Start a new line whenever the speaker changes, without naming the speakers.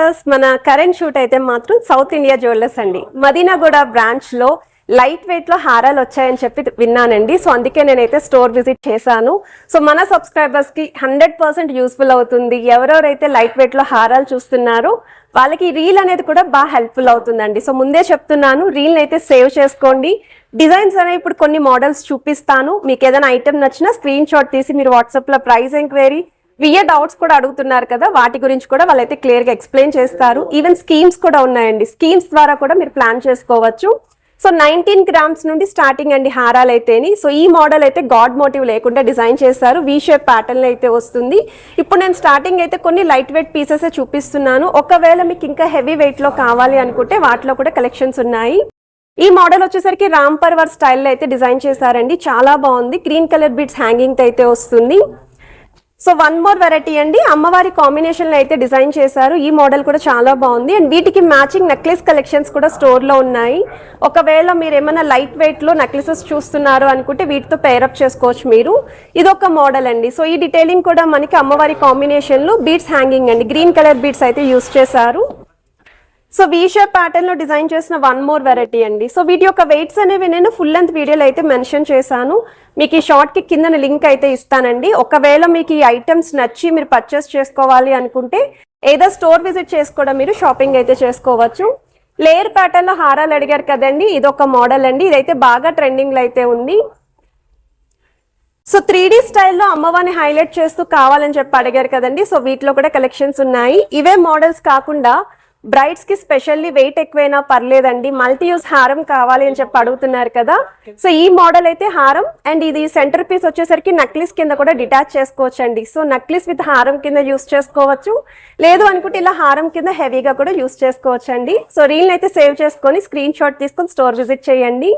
Viewers, మన current shoot అయితే మాత్రం సౌత్ ఇండియా జ్యువెలర్స్ అండి. మదీనాగూడ బ్రాంచ్ లో లైట్ వెయిట్ లో హారాలు వచ్చాయని చెప్పి విన్నానండి. సో అందుకే నేనైతే స్టోర్ విజిట్ చేశాను. సో మన సబ్స్క్రైబర్స్ కి 100% యూస్ఫుల్ అవుతుంది. ఎవరెవరైతే లైట్ వెయిట్ లో హారాలు చూస్తున్నారో వాళ్ళకి రీల్ అనేది కూడా బాగా హెల్ప్ఫుల్ అవుతుందండి. సో ముందే చెప్తున్నాను, రీల్ అయితే సేవ్ చేసుకోండి. డిజైన్స్ అనేవి ఇప్పుడు కొన్ని మోడల్స్ చూపిస్తాను. మీకు ఏదైనా ఐటమ్ నచ్చినా స్క్రీన్ షాట్ తీసి మీరు వాట్సాప్ లో ప్రైస్ ఎంక్వైరీ డౌట్స్ కూడా అడుగుతున్నారు కదా, వాటి గురించి కూడా వాళ్ళైతే క్లియర్ గా ఎక్స్ప్లెయిన్ చేస్తారు. ఈవెన్ స్కీమ్స్ కూడా ఉన్నాయండి. స్కీమ్స్ ద్వారా కూడా మీరు ప్లాన్ చేసుకోవచ్చు. సో 19 గ్రామ్స్ నుండి స్టార్టింగ్ అండి హారాలు అయితేని. సో ఈ మోడల్ అయితే గాడ్ మోటివ్ లేకుండా డిజైన్ చేశారు. వి షేప్ ప్యాటర్న్ అయితే వస్తుంది. ఇప్పుడు నేను స్టార్టింగ్ అయితే కొన్ని లైట్ వెయిట్ పీసెస్ చూపిస్తున్నాను. ఒకవేళ మీకు ఇంకా హెవీ వెయిట్ లో కావాలి అనుకుంటే వాటిలో కూడా కలెక్షన్స్ ఉన్నాయి. ఈ మోడల్ వచ్చేసరికి రామ్ పర్వర్ స్టైల్లో అయితే డిజైన్ చేశారండి. చాలా బాగుంది. గ్రీన్ కలర్ బీడ్స్ హ్యాంగింగ్ అయితే వస్తుంది. సో వన్ మోర్ వెరైటీ అండి, అమ్మవారి కాంబినేషన్ లో అయితే డిజైన్ చేశారు. ఈ మోడల్ కూడా చాలా బాగుంది. అండ్ వీటికి మ్యాచింగ్ నెక్లెస్ కలెక్షన్స్ కూడా స్టోర్ లో ఉన్నాయి. ఒకవేళ మీరు ఏమైనా లైట్ వెయిట్ లో నెక్లెసెస్ చూస్తున్నారు అనుకుంటే వీటితో పేరప్ చేసుకోవచ్చు మీరు. ఇది ఒక మోడల్ అండి. సో ఈ డీటెయిలింగ్ కూడా మనకి అమ్మవారి కాంబినేషన్ లో బీడ్స్ హ్యాంగింగ్ అండి, గ్రీన్ కలర్ బీడ్స్ అయితే యూస్ చేశారు. సో వీ షేప్ ప్యాటర్న్ లో డిజైన్ చేసిన వన్ మోర్ వెరైటీ అండి. సో వీటి యొక్క వెయిట్స్ అనేవి నేను ఫుల్ లెంత్ వీడియోలో అయితే మెన్షన్ చేశాను. మీకు ఈ షార్ట్ కి కింద లింక్ అయితే ఇస్తానండి. ఒకవేళ మీకు ఈ ఐటమ్స్ నచ్చి మీరు పర్చేస్ చేసుకోవాలి అనుకుంటే ఏదో స్టోర్ విజిట్ చేసుకోవడం, మీరు షాపింగ్ అయితే చేసుకోవచ్చు. లేయర్ ప్యాటర్న్ లో హారాలు అడిగారు కదండి, ఇది ఒక మోడల్ అండి. ఇదైతే బాగా ట్రెండింగ్ లో అయితే ఉంది. సో 3D స్టైల్లో అమ్మవారిని హైలైట్ చేస్తూ కావాలని చెప్పి అడిగారు కదండి. సో వీటిలో కూడా కలెక్షన్స్ ఉన్నాయి. ఇవే మోడల్స్ కాకుండా బ్రైడ్స్ కి స్పెషల్లీ వెయిట్ ఎక్కువైనా పర్లేదండి, మల్టీ యూస్ హారం కావాలి అని చెప్పి అడుగుతున్నారు కదా. సో ఈ మోడల్ అయితే హారం అండ్ ఇది సెంటర్ పీస్ వచ్చేసరికి నక్లీస్ కింద కూడా డిటాచ్ చేసుకోవచ్చు అండి. సో నక్లీస్ విత్ హారం కింద యూస్ చేసుకోవచ్చు, లేదు అనుకుంటే ఇలా హారం కింద హెవీగా కూడా యూస్ చేసుకోవచ్చు అండి. సో రీల్ అయితే సేవ్ చేసుకొని స్క్రీన్ షాట్ తీసుకొని స్టోర్ విజిట్ చేయండి.